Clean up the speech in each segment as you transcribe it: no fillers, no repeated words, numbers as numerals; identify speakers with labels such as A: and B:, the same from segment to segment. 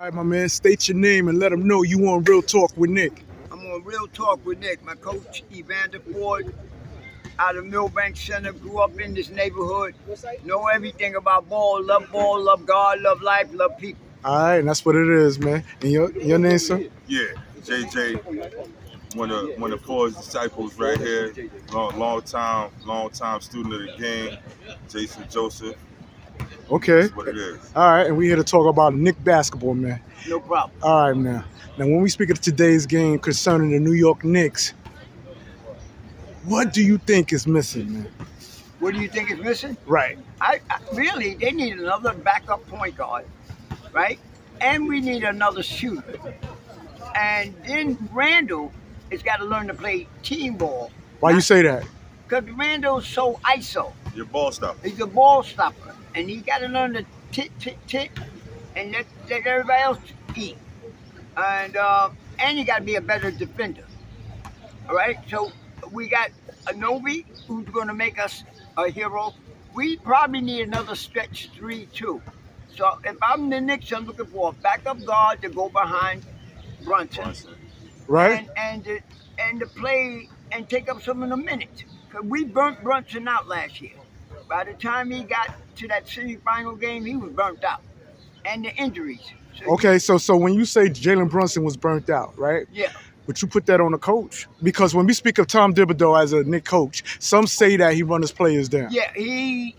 A: All right, my man, state your name and let them know you on Real Talk with Nick.
B: I'm on Real Talk with Nick. My coach, Evander Ford, out of Millbank Center, grew up in this neighborhood, know everything about ball, love God, love life, love people.
A: All right, and that's what it is, man. And your name, sir?
C: Yeah, JJ, one of Ford's disciples right here. Long time student of the game. Jason Joseph.
A: Okay.
C: That's what it is.
A: All right, and we here to talk about Knick basketball, man.
B: No problem.
A: All right, now when we speak of today's game concerning the New York Knicks, what do you think is missing, man?
B: What do you think is missing?
A: Right.
B: I really, they need another backup point guard, right? And we need another shooter. And then Randle has got to learn to play team ball.
A: Why you say that?
B: Because Randle's so ISO.
C: Your ball stopper.
B: He's a ball stopper. And he got to learn to tick, and let everybody else eat. And you got to be a better defender. All right? So we got Anunoby, who's going to make us a hero. We probably need another stretch 3 too. So if I'm the Knicks, I'm looking for a backup guard to go behind Brunson.
A: Right.
B: And to play and take up some of the minutes. Because we burnt Brunson out last year. By the time he got to that semifinal game, he was burnt out. And the injuries.
A: Okay, so when you say Jaylen Brunson was burnt out, right?
B: Yeah.
A: But you put that on the coach. Because when we speak of Tom Thibodeau as a Knick coach, some say that he runs his players down.
B: Yeah, he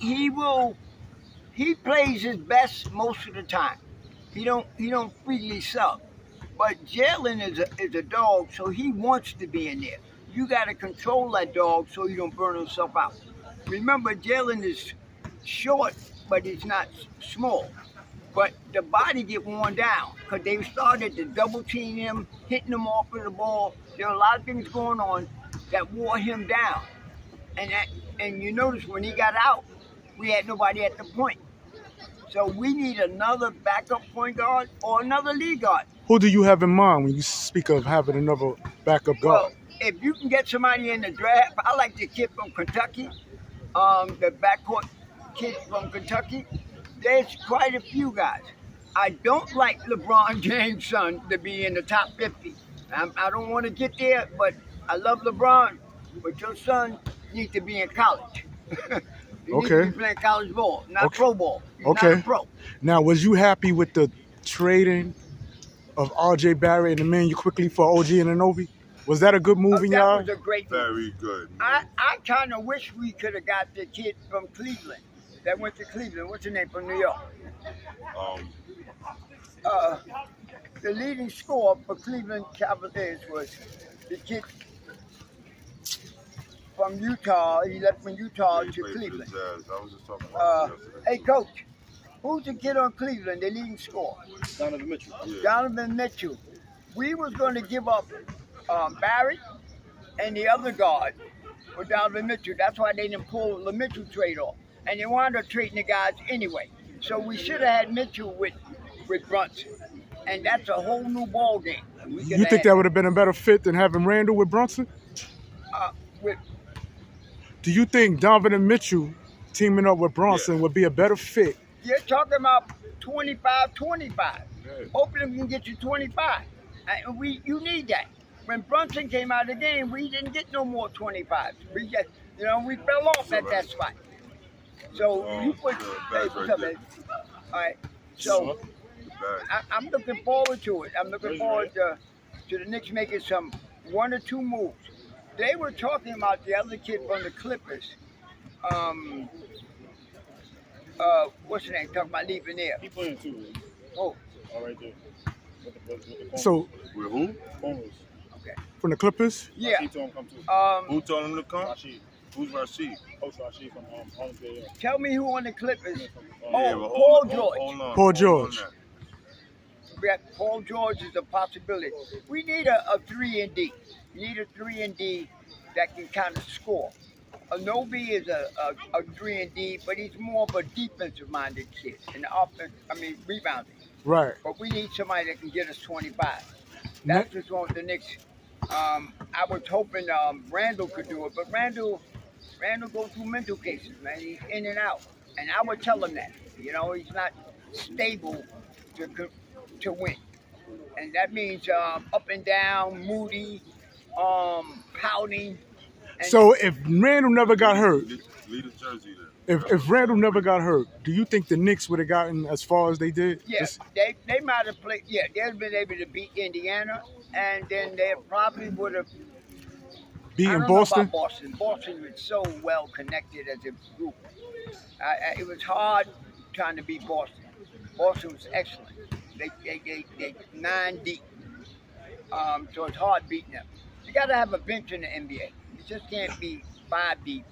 B: plays his best most of the time. He don't freely sub. But Jaylen is a dog, so he wants to be in there. You got to control that dog so he don't burn himself out. Remember, Jaylen is short, but he's not small. But the body get worn down because they started to double team him, hitting him off of the ball. There are a lot of things going on that wore him down. And you notice when he got out, we had nobody at the point. So we need another backup point guard or another lead guard.
A: Who do you have in mind when you speak of having another backup guard?
B: Well, if you can get somebody in the draft, I like the kid from Kentucky, the backcourt kid from Kentucky. There's quite a few guys. I don't like LeBron James' son to be in the top 50. I don't want to get there, but I love LeBron. But your son needs to be in college. He needs to be playing college ball, not pro ball. He's not a pro.
A: Now, was you happy with the trading of R.J. Barrett and the menu quickly for OG and Anunoby? Was that a good move in y'all?
B: That was a great move.
C: Very good.
B: I kind of wish we could have got the kid from Cleveland that went to Cleveland. What's his name from New York? The leading scorer for Cleveland Cavaliers was the kid from Utah. He left from Utah to Cleveland.
C: I was just talking about
B: Hey, coach, who's the kid on Cleveland, the leading scorer?
D: Donovan Mitchell.
C: Yeah.
B: Donovan Mitchell. We was going to give up Barrett and the other guard for Donovan Mitchell. That's why they didn't pull the Mitchell trade off. And they wound up trading the guys anyway. So we should have had Mitchell with Brunson. And that's a whole new ball game.
A: You think that would have been a better fit than having Randle with Brunson? Do you think Donovan Mitchell teaming up with Brunson would be a better fit?
B: You're talking about 25-25. Hopefully we can get you 25. You need that. When Brunson came out of the game, we didn't get no more 25s. We just, we fell off at that spot. So you put, what's up, man? All right. So I'm looking forward to it. I'm looking forward to the Knicks making some 1 or 2 moves. They were talking about the other kid from the Clippers. What's his name? Talking about leaving there.
D: He playing too. Man.
B: Oh.
D: All right there. With the
A: So
C: with who?
D: Formers.
B: Okay.
A: From the Clippers?
B: Yeah.
D: He told him come too.
C: Who told him to come?
D: Rashid.
C: Who's Rashid?
D: Coach Rashid from Holland.
B: Tell me who on the Clippers.
C: Paul
B: George.
A: Paul George.
B: Paul George is a possibility. We need a 3-and-D. We need a 3-and-D that can kind of score. Anunoby is a 3-and-D, but he's more of a defensive-minded kid. In the offense, rebounding.
A: Right.
B: But we need somebody that can get us 25. That's what's wrong with the Knicks. I was hoping Randle could do it, but Randle goes through mental cases, man. He's in and out. And I would tell him that. He's not stable to to win, and that means up and down, moody, pouting. And
A: So if Randle never got hurt,
C: Leave the jersey there.
A: if Randle never got hurt, do you think the Knicks would have gotten as far as they did?
B: yeah, they might have played. Yeah, they'd have been able to beat Indiana, and then they probably would have. I
A: beating
B: don't
A: Boston?
B: know about Boston. Boston was so well connected as a group. It was hard trying to beat Boston. Boston was excellent. They 9 deep. So it's hard beating them. You got to have a bench in the NBA. You just can't be 5 deep.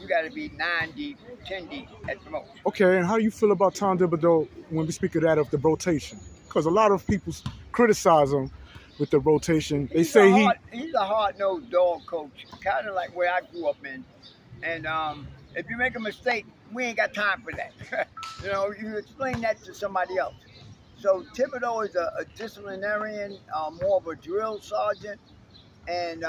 B: You got to be 9 deep, 10 deep at the most.
A: Okay, and how do you feel about Tom Thibodeau when we speak of that, of the rotation? Because a lot of people criticize him with the rotation. They say
B: he's a hard-nosed dog coach, kind of like where I grew up in. And if you make a mistake, we ain't got time for that. You explain that to somebody else. So Thibodeau is a disciplinarian, more of a drill sergeant, and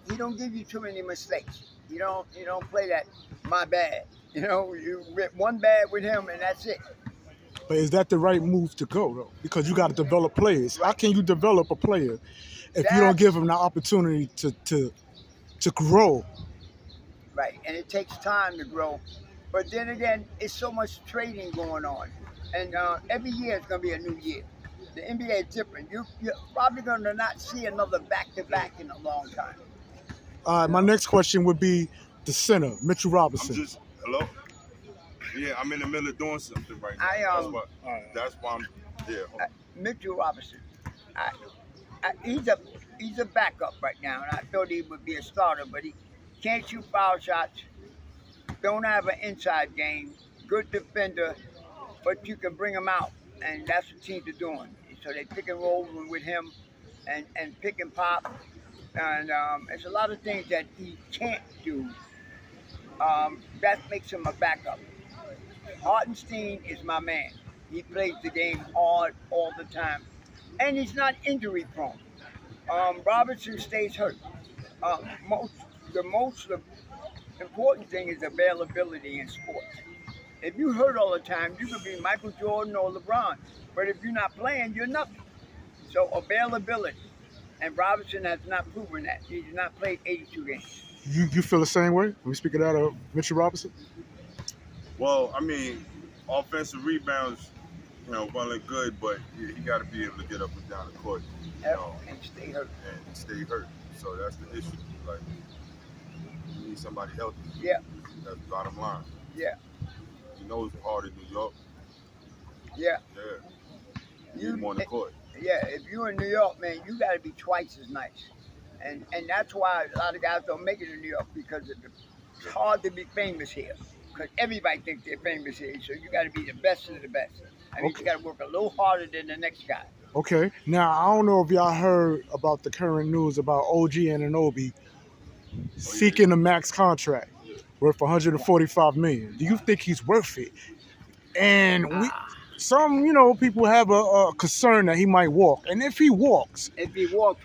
B: he don't give you too many mistakes. You don't play that my bad. You rip one bad with him and that's it.
A: But is that the right move to go, though? Because you got to develop players. How can you develop a player if you don't give him the opportunity to grow?
B: Right, and it takes time to grow. But then again, it's so much trading going on. And every year is going to be a new year. The NBA is different. You're probably going to not see another back-to-back in a long time.
A: My next question would be the center, Mitch Robinson.
C: Hello? Yeah, I'm in the middle of doing something right now. That's why I'm there.
B: Mitch Robertson. He's a backup right now, and I thought he would be a starter, but he can't shoot foul shots, don't have an inside game, good defender, but you can bring him out, and that's what teams are doing. So they pick and roll with him and pick and pop, and there's a lot of things that he can't do. That makes him a backup. Hartenstein is my man. He plays the game hard all the time, and he's not injury prone. Robertson stays hurt. The most important thing is availability in sports. If you hurt all the time, you could be Michael Jordan or LeBron, but if you're not playing, you're nothing. So availability, and Robertson has not proven that. He's not played 82 games.
A: You feel the same way when we speak of that of Mitchell Robinson?
C: Well, I mean, offensive rebounds, well and good, but he got to be able to get up and down the court,
B: and stay hurt.
C: And stay hurt. So that's the issue. Like, you need somebody healthy.
B: Yeah.
C: That's the bottom line.
B: Yeah.
C: You know it's hard in New York.
B: Yeah.
C: Yeah. You need more on the court.
B: Yeah, if you're in New York, man, you got to be twice as nice. And that's why a lot of guys don't make it in New York, because it's hard to be famous here. Because everybody thinks they're famous here, so you got to be the best of the best. I mean, you got to work a little harder than the next guy.
A: Okay. Now, I don't know if y'all heard about the current news about OG Anunoby seeking a max contract worth $145 million. Do you think he's worth it? And some people have a concern that he might walk. And if he walks,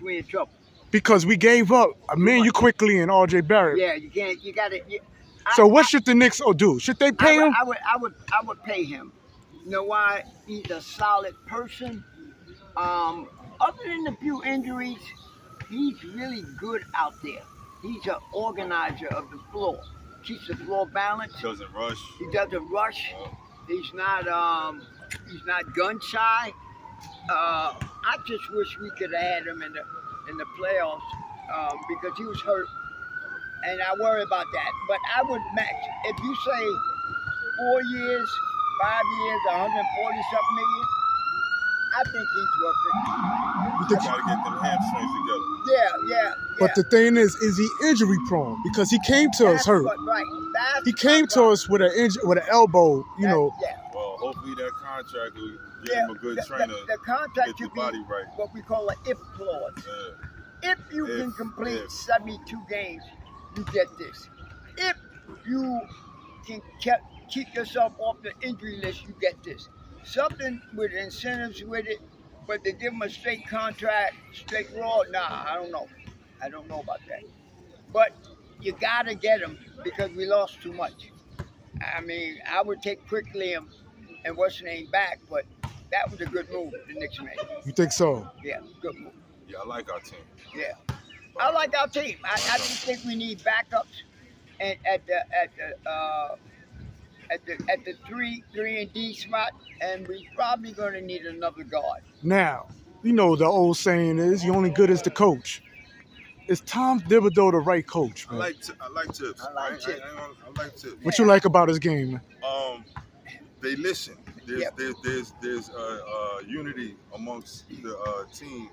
B: we in trouble.
A: Because we gave up Emmanuel quickly and RJ Barrett.
B: Yeah, you can't. You got to.
A: So what should the Knicks do? Should they pay him?
B: I would pay him. You know why? He's a solid person. Other than a few injuries, he's really good out there. He's an organizer of the floor. Keeps the floor balanced.
C: Doesn't rush.
B: He doesn't rush. He's not gun shy. I just wish we could have had him in the playoffs because he was hurt. And I worry about that. But I would match. If you say 4 years, 5 years, 140-something million, I think he's worth it.
C: You got to get them hamstrings together.
B: Yeah.
A: But the thing is he injury prone? Because he came to us hurt. He came to us with an elbow,
B: Yeah.
C: Well, hopefully that contract will give him a good trainer.
B: The contract
C: get your
B: should be
C: body right.
B: what we call an if clause. If you can complete 72 games, you get this. If you can keep yourself off the injury list, you get this. Something with incentives with it, but to give him a straight contract, straight raw, I don't know. I don't know about that. But you got to get him because we lost too much. I mean, I would take Quickly and what's his name back, but that was a good move the Knicks made.
A: You think so?
B: Yeah, good move.
C: Yeah, I like our team.
B: Yeah, I like our team. I just think we need backups, and at the three and D spot, and we probably going to need another guard.
A: Now, you know the old saying is, "You're only good as the coach." Is Tom Thibodeau the right coach,
C: I
A: man?
C: like Tips.
B: I like Tips.
C: I like Tips.
A: What you like about his game, man?
C: They listen. There's
B: Yep.
C: there's unity amongst the team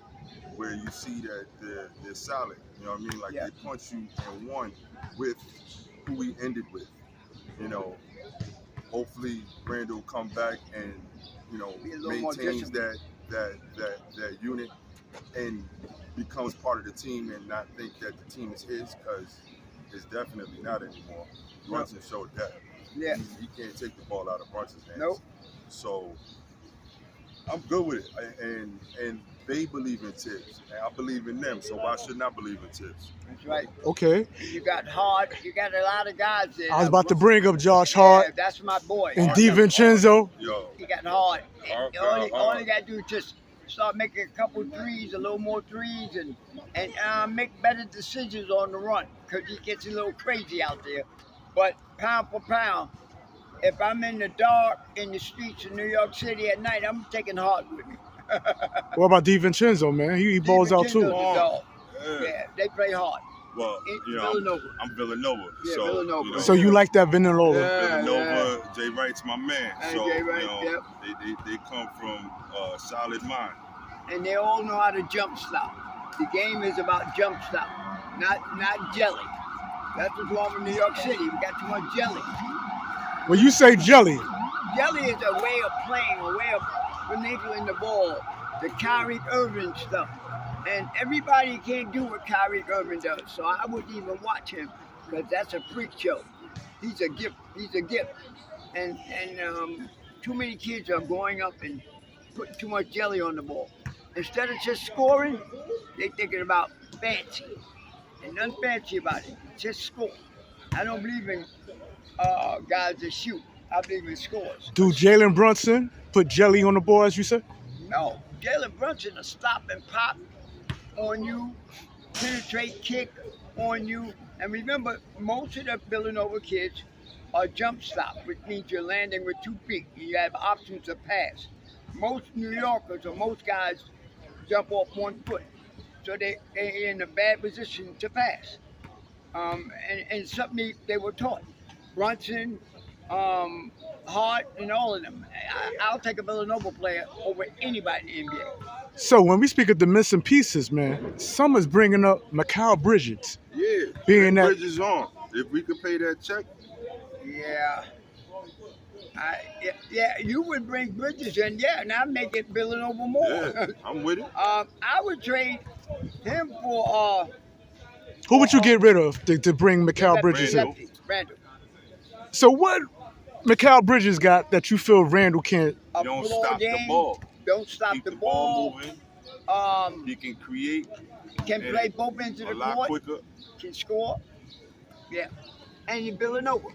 C: where you see that they're solid. You know what I mean? Like
B: Yeah.
C: they punch you and won with who we ended with. You know, hopefully Randle come back and
B: Be a little more
C: maintains
B: disciplined.
C: that unit and becomes part of the team and not think that the team is his, because it's definitely not anymore. Brunson showed that.
B: Yeah.
C: He can't take the ball out of Brunson's hands.
B: Nope.
C: So I'm good with it, and they believe in Tips, and I believe in them. So why shouldn't I believe in Tips?
B: That's right.
A: Okay.
B: You got Hart. You got a lot of guys there.
A: I was about to bring up Josh
B: Yeah,
A: Hart
B: that's my boy.
A: and
B: Hart.
A: DiVincenzo.
C: Yo,
B: You got Hart.
C: Hart,
B: All you got to do is just start making a couple threes, a little more threes, and make better decisions on the run, because he gets a little crazy out there. But pound for pound, if I'm in the dark in the streets of New York City at night, I'm taking Hart with me.
A: What about DiVincenzo, man? He balls out
B: DiVincenzo's
A: too.
B: a dog.
C: yeah.
B: Yeah, they play hard.
C: Well,
B: In
C: I'm
B: Villanova.
C: Villanova.
B: Yeah,
C: so,
B: Villanova.
C: You know,
A: So you like that Villanova?
B: Yeah.
C: Villanova, Jay Wright's my man.
B: Hey,
C: So
B: Jay Wright,
C: you know,
B: yep.
C: they come from a solid mind.
B: And they all know how to jump stop. The game is about jump stop, not jelly. That's what's wrong with New York City. We got too much jelly.
A: When you say jelly,
B: Jelly is a way of playing, a way of manipulating the ball, the Kyrie Irving stuff. And everybody can't do what Kyrie Irving does. So I wouldn't even watch him, because that's a freak show. He's a gift. He's a gift. And too many kids are going up and putting too much jelly on the ball. Instead of just scoring, they're thinking about fancy. And nothing fancy about it. Just score. I don't believe in guys that shoot. I believe in scores.
A: do Jaylen Brunson put jelly on the ball, as you said?
B: No, Jaylen Brunson will stop and pop on you, penetrate, kick on you. And remember, most of the Villanova kids are jump stop, which means you're landing with 2 feet. You have options to pass. Most New Yorkers or most guys jump off 1 foot. So they're in a bad position to pass. And something they were taught. Brunson, Hart, and all of them. I'll take a Villanova player over anybody in the NBA.
A: So when we speak of the missing pieces, man, Summer's bringing up Macau Bridges.
C: Yeah,
A: Being that-
C: Bridges on. If we could pay that check,
B: Yeah. Yeah, you would bring Bridges in, yeah, and I'd make it Villanova more.
C: yeah, I'm with it.
B: I would trade him for
A: Who would you get rid of to bring Macau Bridges in?
B: Randle.
A: So what Macau Bridges got that you feel Randle can't?
B: A
C: You don't
B: floor
C: stop the
B: game,
C: ball.
B: Don't stop
C: Keep
B: the
C: the ball
B: ball.
C: moving. He can create
B: Can
C: and
B: play both ends of
C: a
B: the
C: lot
B: court.
C: quicker.
B: Can score. Yeah. And in Villanova.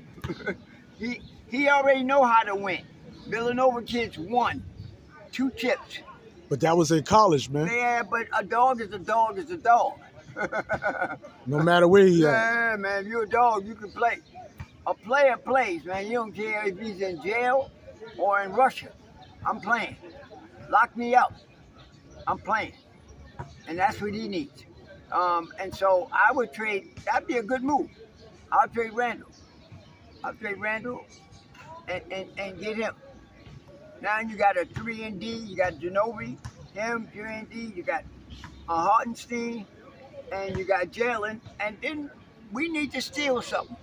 B: he already know how to win. Villanova kids won 2 chips.
A: But that was in college, man.
B: Yeah, but a dog is a dog is a dog.
A: No matter where he at.
B: Yeah, man, if you're a dog, you can play. A player plays, man. You don't care if he's in jail or in Russia. I'm playing. Lock me up. I'm playing. And that's what he needs. And so I would trade, that'd be a good move. I'll trade Randle. I'll trade Randle and get him. Now you got a 3 and D, you got Anunoby, him, 3 and D, you got Hartenstein, and you got Jaylen, and then we need to steal something.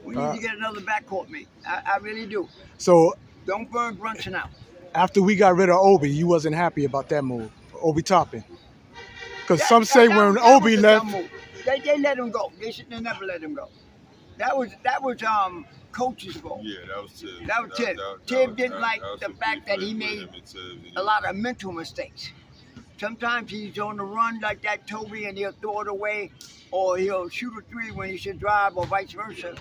B: We need to get another backcourt mate. I really do.
A: So
B: Don't burn Brunson out.
A: after we got rid of Obi, you wasn't happy about that move, Obi Toppin. Because some say when
B: that
A: Obi
B: was a
A: left,
B: dumb move. They let him go. They should have never let him go. That was coach's fault.
C: Yeah, that was Tibbs.
B: That was Tibbs. Tibbs didn't like the fact that he made a lot of mental mistakes. Sometimes he's on the run like that, Toby, and he'll throw it away, or he'll shoot a 3 when he should drive, or vice versa.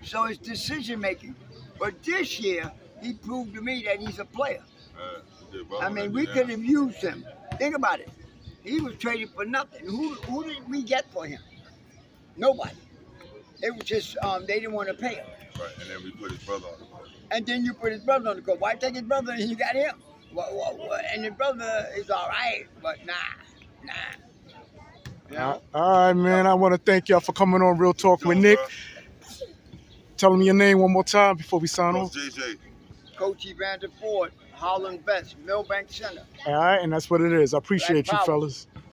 B: So it's decision making. But this year, he proved to me that he's a player. I mean, we could have used him. Think about it. He was traded for nothing. Who did we get for him? Nobody. It was just they didn't want to pay him.
C: Right, and then we put his brother on the court.
B: And then you put his brother on the court. Why take his brother and you got him? And his brother is all right, but nah. You know?
A: All right, man. I want to thank y'all for coming on Real Talk with Nick. Tell me your name one more time before we sign off.
C: JJ.
B: Coach Evander Ford, Holland Vets, Millbank Center.
A: All right, and that's what it is. I appreciate
B: Black
A: you,
B: power.
A: fellas.